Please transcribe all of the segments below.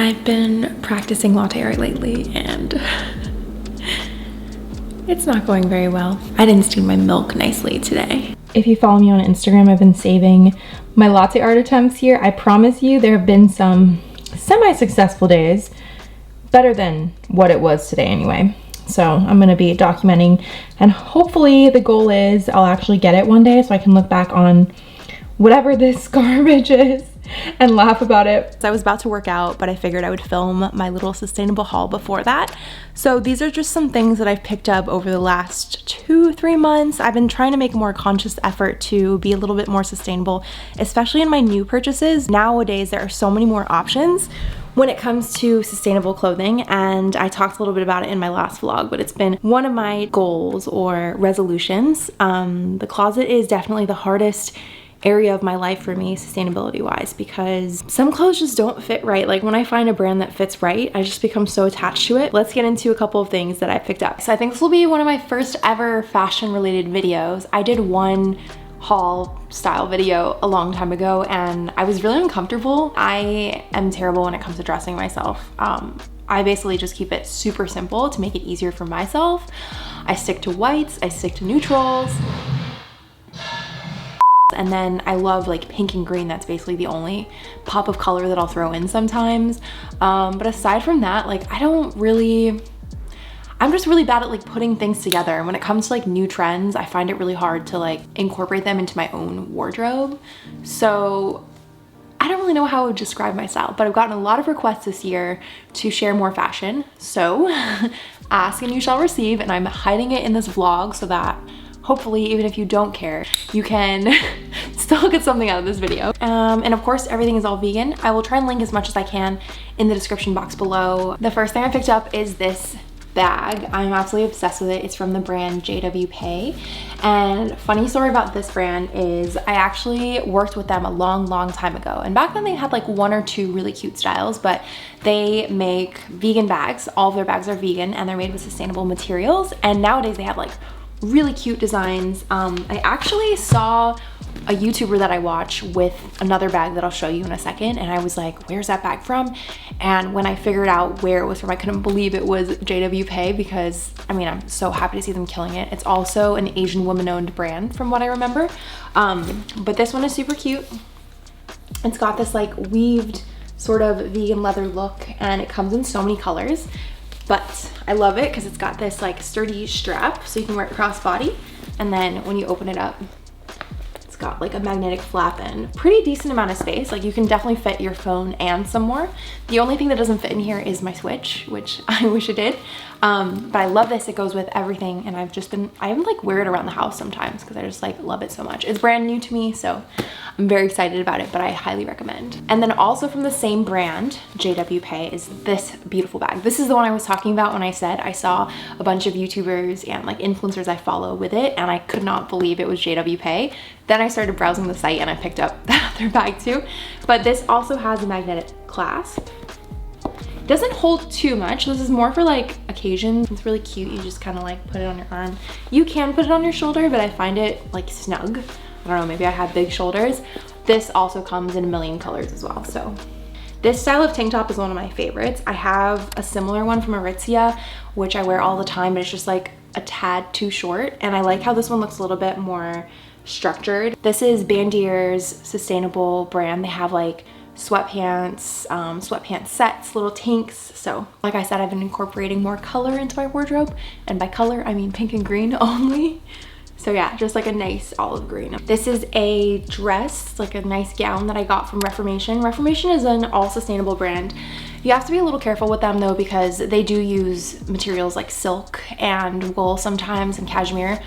I've been practicing latte art lately and it's not going very well. I didn't steam my milk nicely today. If you follow me on Instagram, I've been saving my latte art attempts here. I promise you there have been some semi-successful days, better than what it was today anyway. So I'm gonna be documenting, and hopefully the goal is I'll actually get it one day so I can look back on whatever this garbage is and laugh about it. So I was about to work out, but I figured I would film my little sustainable haul before that. So these are just some things that I've picked up over the last 2-3 months. I've been trying to make a more conscious effort to be a little bit more sustainable, especially in my new purchases. Nowadays, there are so many more options when it comes to sustainable clothing, and I talked a little bit about it in my last vlog, but it's been one of my goals or resolutions. The closet is definitely the hardest area of my life for me sustainability wise, because some clothes just don't fit right. Like when I find a brand that fits right, I just become so attached to it. Let's get into a couple of things that I picked up. So I think this will be one of my first ever fashion related videos. I did one haul style video a long time ago and I was really uncomfortable. I am terrible when it comes to dressing myself. I basically just keep it super simple to make it easier for myself. I stick to whites, I stick to neutrals. And then I love like pink and green. That's basically the only pop of color that I'll throw in sometimes. But aside from that, like I'm just really bad at like putting things together. And when it comes to like new trends, I find it really hard to like incorporate them into my own wardrobe. So I don't really know how I would describe my style, but I've gotten a lot of requests this year to share more fashion. So ask and you shall receive, and I'm hiding it in this vlog so that hopefully, even if you don't care, you can still get something out of this video. And of course, everything is all vegan. I will try and link as much as I can in the description box below. The first thing I picked up is this bag. I'm absolutely obsessed with it. It's from the brand JWP. And funny story about this brand is I actually worked with them a long time ago. And back then they had like 1 or 2 really cute styles, but they make vegan bags. All of their bags are vegan and they're made with sustainable materials. And nowadays they have like really cute designs. I actually saw a YouTuber that I watch with another bag that I'll show you in a second, and I was like, where's that bag from? And when I figured out where it was from, I couldn't believe it was JWP, because I mean, I'm so happy to see them killing it. It's also an Asian woman-owned brand from what I remember. But this one is super cute. It's got this like weaved sort of vegan leather look, and it comes in so many colors. But I love it because it's got this like sturdy strap so you can wear it crossbody. And then when you open it up, it's got like a magnetic flap and pretty decent amount of space. Like you can definitely fit your phone and some more. The only thing that doesn't fit in here is my Switch, which I wish it did. But I love this. It goes with everything. And I even like wear it around the house sometimes because I just like love it so much. It's brand new to me, so I'm very excited about it, but I highly recommend. And then also from the same brand, JWP, is this beautiful bag. This is the one I was talking about when I said I saw a bunch of YouTubers and like influencers I follow with it, and I could not believe it was JWP. Then I started browsing the site and I picked up that other bag too. But this also has a magnetic clasp. It doesn't hold too much. This is more for like occasions. It's really cute. You just kind of like put it on your arm. You can put it on your shoulder, but I find it like snug. I don't know, maybe I have big shoulders. This also comes in a million colors as well. So this style of tank top is one of my favorites. I have a similar one from Aritzia, which I wear all the time, but it's just like a tad too short. And I like how this one looks a little bit more structured. This is Bandier's sustainable brand. They have like sweatpants, sweatpants sets, little tanks. So like I said, I've been incorporating more color into my wardrobe. And by color, I mean pink and green only. So yeah, just like a nice olive green. This is a dress, like a nice gown that I got from Reformation. Reformation is an all sustainable brand. You have to be a little careful with them though, because they do use materials like silk and wool sometimes and cashmere,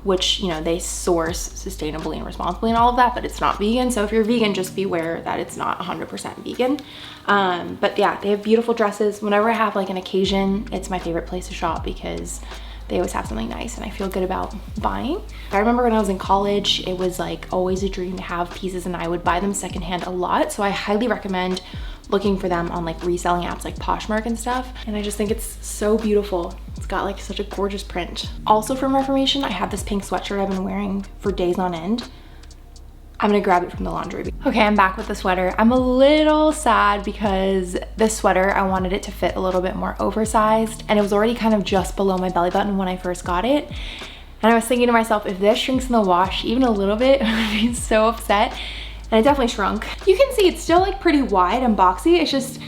which, you know, they source sustainably and responsibly and all of that, but it's not vegan. So if you're vegan, just beware that it's not 100% vegan. But yeah, they have beautiful dresses. Whenever I have like an occasion, it's my favorite place to shop because they always have something nice and I feel good about buying. I remember when I was in college, it was like always a dream to have pieces and I would buy them secondhand a lot. So I highly recommend looking for them on like reselling apps like Poshmark and stuff. And I just think it's so beautiful. It's got like such a gorgeous print. Also from Reformation, I have this pink sweatshirt I've been wearing for days on end. I'm gonna grab it from the laundry. Okay, I'm back with the sweater. I'm a little sad because this sweater, I wanted it to fit a little bit more oversized, and it was already kind of just below my belly button when I first got it. And I was thinking to myself, if this shrinks in the wash even a little bit, I would be so upset. And it definitely shrunk. You can see it's still like pretty wide and boxy. It's just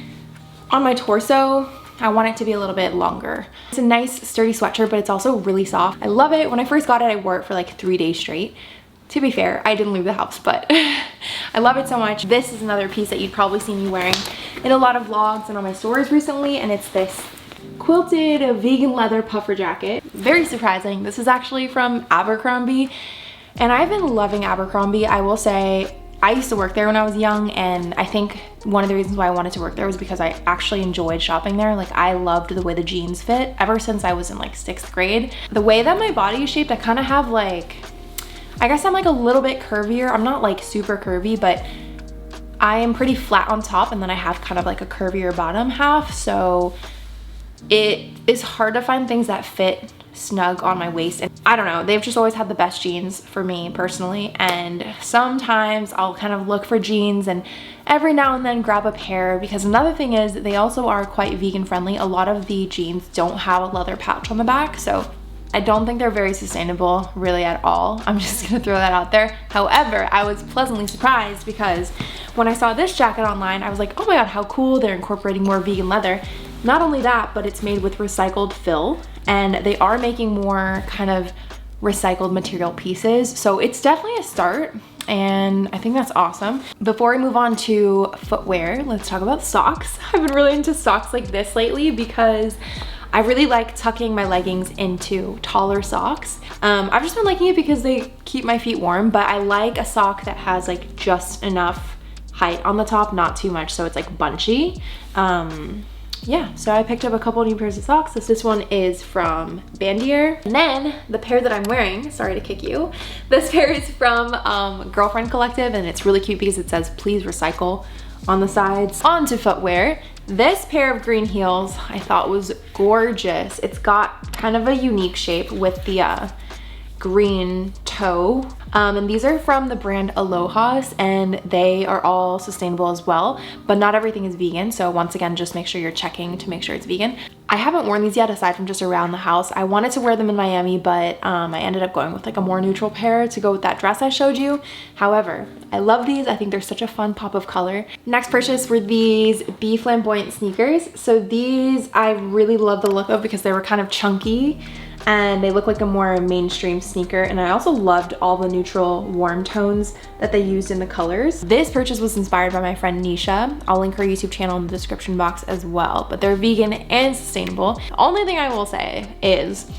on my torso, I want it to be a little bit longer. It's a nice sturdy sweatshirt, but it's also really soft. I love it. When I first got it, I wore it for like 3 days straight. To be fair, I didn't leave the house, but I love it so much. This is another piece that you'd probably see me wearing in a lot of vlogs and on my stories recently, and it's this quilted vegan leather puffer jacket. Very surprising. This is actually from Abercrombie, and I've been loving Abercrombie. I will say, I used to work there when I was young, and I think one of the reasons why I wanted to work there was because I actually enjoyed shopping there. Like, I loved the way the jeans fit ever since I was in like 6th grade. The way that my body is shaped, I kind of have like, I guess I'm like a little bit curvier. I'm not like super curvy, but I am pretty flat on top, and then I have kind of like a curvier bottom half. So it is hard to find things that fit snug on my waist. And I don't know, they've just always had the best jeans for me personally. And sometimes I'll kind of look for jeans and every now and then grab a pair, because another thing is they also are quite vegan friendly. A lot of the jeans don't have a leather pouch on the back, so I don't think they're very sustainable really at all. I'm just gonna throw that out there. However, I was pleasantly surprised because when I saw this jacket online, I was like, oh my God, how cool, they're incorporating more vegan leather. Not only that, but it's made with recycled fill, and they are making more kind of recycled material pieces. So it's definitely a start, and I think that's awesome. Before we move on to footwear, let's talk about socks. I've been really into socks like this lately because I really like tucking my leggings into taller socks. I've just been liking it because they keep my feet warm, but I like a sock that has like just enough height on the top, not too much, so it's like bunchy. Yeah, so I picked up a couple new pairs of socks. This one is from Bandier. And then the pair that I'm wearing, sorry to kick you, this pair is from Girlfriend Collective, and it's really cute because it says please recycle on the sides. On to footwear. This pair of green heels I thought was gorgeous. It's got kind of a unique shape with the green toe. And these are from the brand Aloha's, and they are all sustainable as well, but not everything is vegan. So once again, just make sure you're checking to make sure it's vegan. I haven't worn these yet aside from just around the house. I wanted to wear them in Miami, but I ended up going with like a more neutral pair to go with that dress I showed you. However, I love these. I think they're such a fun pop of color. Next purchase were these Be Flamboyant sneakers. So these I really love the look of because they were kind of chunky and they look like a more mainstream sneaker. And I also loved all the neutral warm tones that they used in the colors. This purchase was inspired by my friend Nisha. I'll link her YouTube channel in the description box as well, but they're vegan and sustainable. The only thing I will say is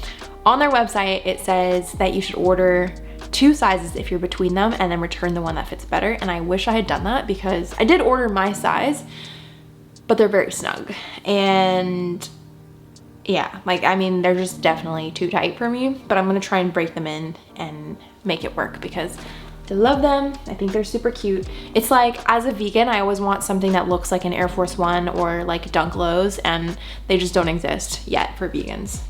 on their website, it says that you should order 2 sizes if you're between them and then return the one that fits better. And I wish I had done that because I did order my size, but they're very snug. And yeah, like, I mean, they're just definitely too tight for me, but I'm gonna try and break them in and make it work because I love them. I think they're super cute. It's like, as a vegan, I always want something that looks like an Air Force One or like Dunk Lows, and they just don't exist yet for vegans.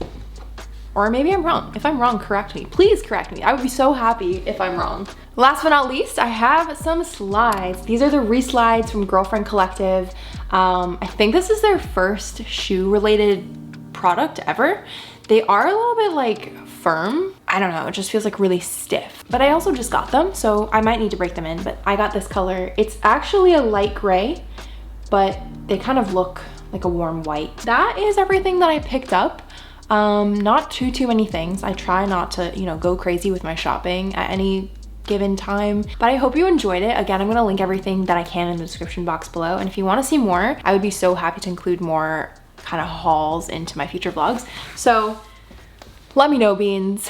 Or maybe I'm wrong. If I'm wrong, correct me. Please correct me. I would be so happy if I'm wrong. Last but not least, I have some slides. These are the Re-Slides from Girlfriend Collective. I think this is their first shoe-related product ever. They are a little bit like firm. I don't know, it just feels like really stiff. But I also just got them, so I might need to break them in, but I got this color. It's actually a light gray, but they kind of look like a warm white. That is everything that I picked up. Not too many things. I try not to, you know, go crazy with my shopping at any given time, but I hope you enjoyed it. Again, I'm gonna link everything that I can in the description box below, and if you want to see more, I would be so happy to include more kind of hauls into my future vlogs. So let me know, beans,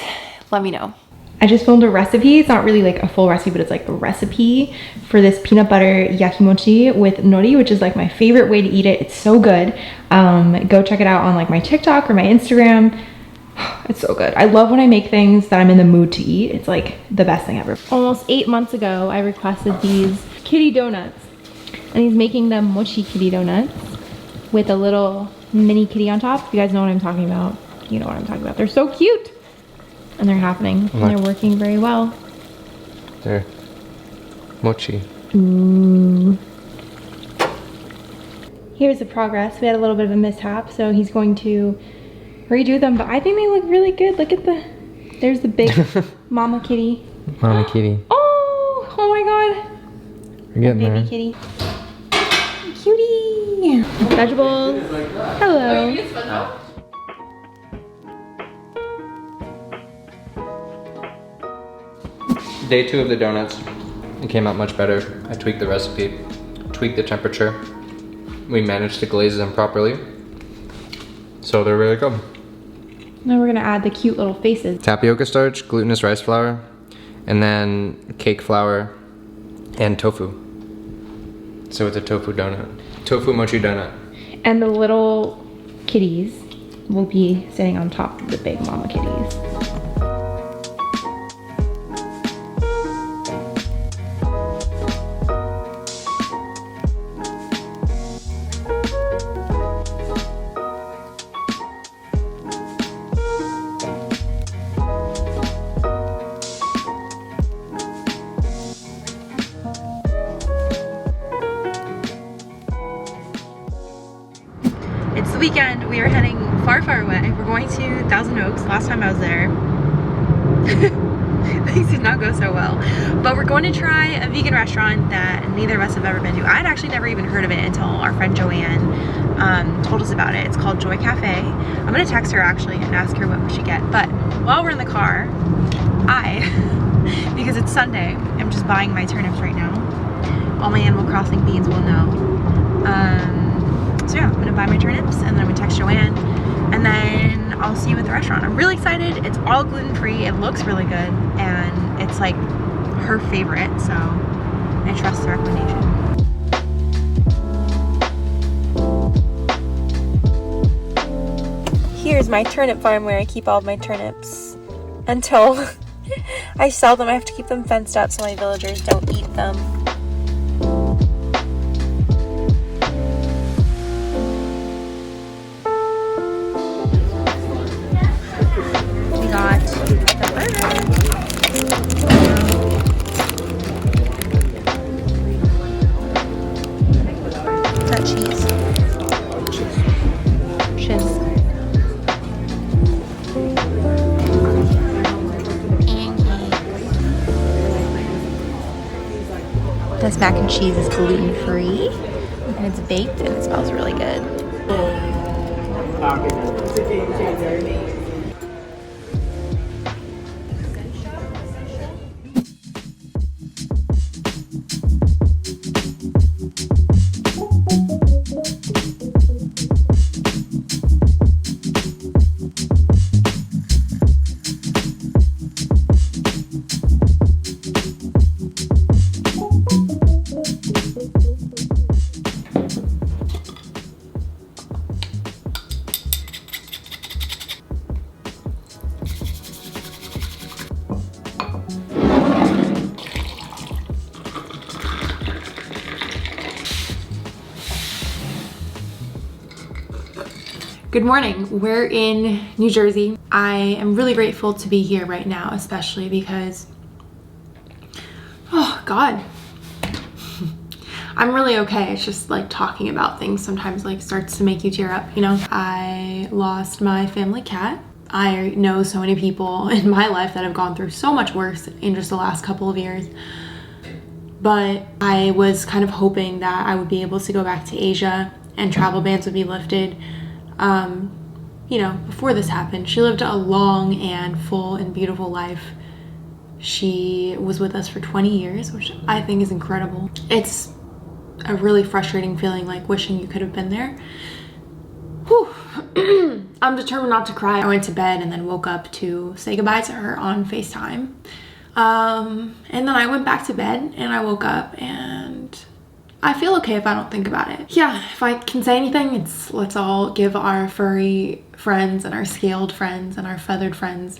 let me know. I just filmed a recipe. It's not really like a full recipe, but it's like a recipe for this peanut butter yakimochi with nori, which is like my favorite way to eat it. It's so good. Go check it out on like my TikTok or my Instagram. It's so good. I love when I make things that I'm in the mood to eat. It's like the best thing ever. Almost 8 months ago, I requested these kitty donuts, and he's making them mochi kitty donuts with a little mini kitty on top. If you guys know what I'm talking about, you know what I'm talking about. They're so cute, and they're happening, and they're working very well. There. Mochi. Ooh. Here's the progress. We had a little bit of a mishap, so he's going to redo them, but I think they look really good. Look at there's the big mama kitty. Mama kitty. Oh my god. We're getting Baby there. kitty. Cutie. Vegetables. Hello. Day 2 of the donuts. It came out much better. I tweaked the recipe, tweaked the temperature. We managed to glaze them properly. So they're really good. Now we're gonna add the cute little faces. Tapioca starch, glutinous rice flour, and then cake flour and tofu. So it's a tofu donut. Tofu mochi donut. And the little kitties will be sitting on top of the big mama kitties. It's the weekend. We are heading far, far away. We're going to Thousand Oaks. Last time I was there, things did not go so well. But we're going to try a vegan restaurant that neither of us have ever been to. I had actually never even heard of it until our friend Joanne told us about it. It's called Joy Cafe. I'm gonna text her actually and ask her what we should get. But while we're in the car, because it's Sunday, I'm just buying my turnips right now. All my Animal Crossing beans will know. So yeah, I'm gonna buy my turnips and then I'm gonna text Joanne and then I'll see you at the restaurant. I'm really excited. It's all gluten-free. It looks really good and it's like her favorite, so I trust the recommendation. Here's my turnip farm where I keep all of my turnips until I sell them. I have to keep them fenced up so my villagers don't eat them. This mac and cheese is gluten-free and it's baked and it smells really good. Good morning. We're in New Jersey. I am really grateful to be here right now, especially because, oh God, I'm really okay. It's just like talking about things sometimes like starts to make you tear up, you know? I lost my family cat. I know so many people in my life that have gone through so much worse in just the last couple of years. But I was kind of hoping that I would be able to go back to Asia and travel bans would be lifted. You know, before this happened. She lived a long and full and beautiful life. She was with us for 20 years, which I think is incredible. It's a really frustrating feeling, like wishing you could have been there. Whew. I'm determined not to cry. I went to bed and then woke up to say goodbye to her on FaceTime. And then I went back to bed and I woke up and I feel okay if I don't think about it. Yeah, if I can say anything, it's let's all give our furry friends and our scaled friends and our feathered friends,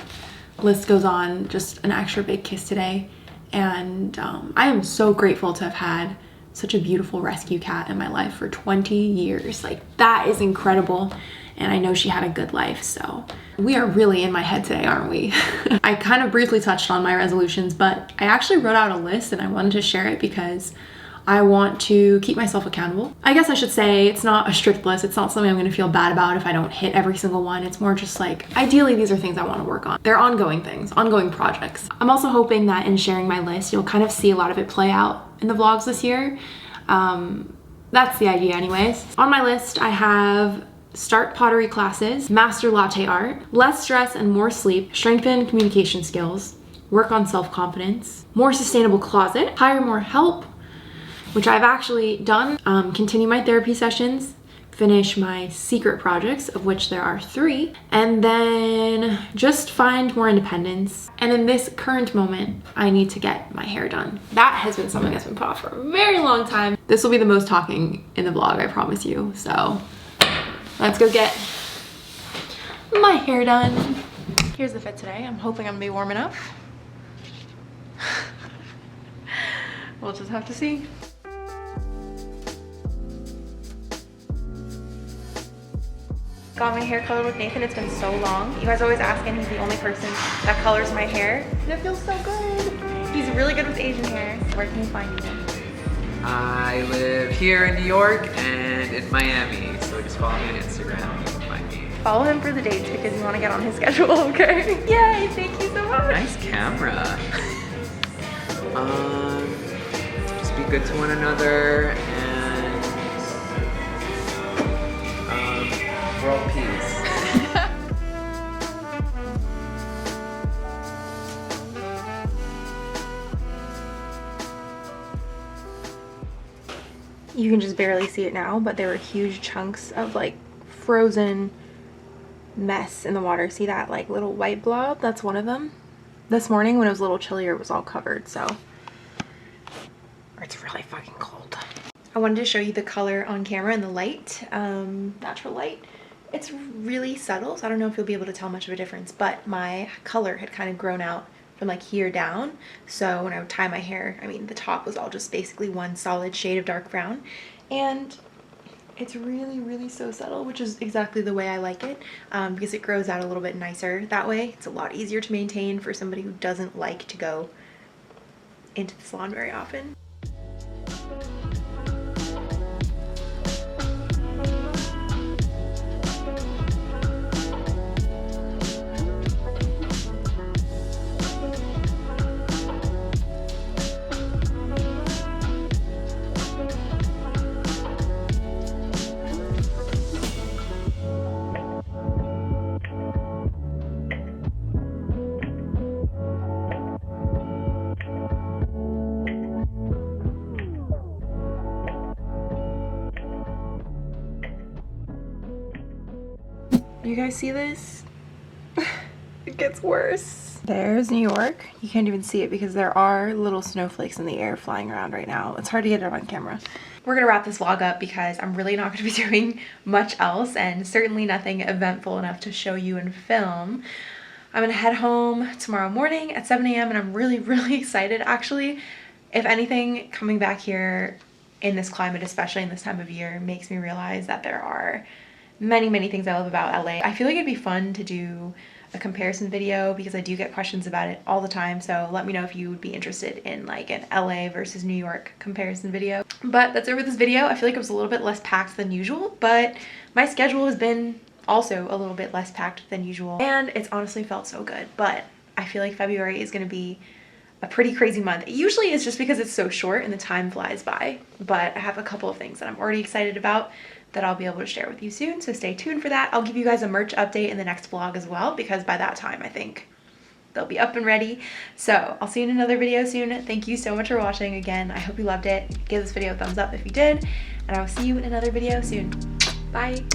list goes on, just an extra big kiss today. And I am so grateful to have had such a beautiful rescue cat in my life for 20 years. Like, that is incredible. and I know she had a good life. So we are really in my head today, aren't we? I kind of briefly touched on my resolutions, but I actually wrote out a list and I wanted to share it because I want to keep myself accountable. I guess I should say it's not a strict list. It's not something I'm gonna feel bad about if I don't hit every single one. It's more just like, ideally these are things I wanna work on. They're ongoing things, ongoing projects. I'm also hoping that in sharing my list, you'll kind of see a lot of it play out in the vlogs this year. That's the idea anyways. On my list, I have start pottery classes, master latte art, less stress and more sleep, strengthen communication skills, work on self-confidence, more sustainable closet, hire more help, which I've actually done, continue my therapy sessions, finish my secret projects, of which there are 3, and then just find more independence. And in this current moment, I need to get my hair done. That has been something that's been put off for a very long time. This will be the most talking in the vlog, I promise you. So let's go get my hair done. Here's the fit today. I'm hoping I'm gonna be warm enough. We'll just have to see. Got my hair colored with Nathan. It's been so long. You guys always ask, and he's the only person that colors my hair. And it feels so good. He's really good with Asian hair. Where can you find him? I live here in New York and in Miami, so just follow me on Instagram and you can find me. Follow him for the dates because you want to get on his schedule, okay? Yay, thank you so much. Nice camera. Just be good to one another and world peace. You can just barely see it now, but there were huge chunks of like frozen mess in the water. See that like little white blob? That's one of them. This morning when it was a little chillier, it was all covered, so. Or it's really fucking cold. I wanted to show you the color on camera and the light, natural light. It's really subtle, so I don't know if you'll be able to tell much of a difference, but my color had kind of grown out from like here down. So when I would tie my hair, I mean, the top was all just basically one solid shade of dark brown. And it's really, really so subtle, which is exactly the way I like it, because it grows out a little bit nicer that way. It's a lot easier to maintain for somebody who doesn't like to go into the salon very often. You guys see this? It gets worse. There's New York. You can't even see it because there are little snowflakes in the air flying around right now. It's hard to get it on camera. We're gonna wrap this vlog up because I'm really not gonna be doing much else, and certainly nothing eventful enough to show you and film. I'm gonna head home tomorrow morning at 7 a.m. and I'm really, really excited. Actually, if anything, coming back here in this climate, especially in this time of year, makes me realize that there are many, many things I love about LA. I feel like it'd be fun to do a comparison video because I do get questions about it all the time. So let me know if you would be interested in like an LA versus New York comparison video. But that's it for this video. I feel like it was a little bit less packed than usual, but my schedule has been also a little bit less packed than usual. And it's honestly felt so good. But I feel like February is gonna be a pretty crazy month. It usually is just because it's so short and the time flies by. But I have a couple of things that I'm already excited about that I'll be able to share with you soon, so stay tuned for that. I'll give you guys a merch update in the next vlog as well, because by that time I think they'll be up and ready. So I'll see you in another video soon. Thank you so much for watching again. I hope you loved it. Give this video a thumbs up if you did, and I will see you in another video soon. Bye.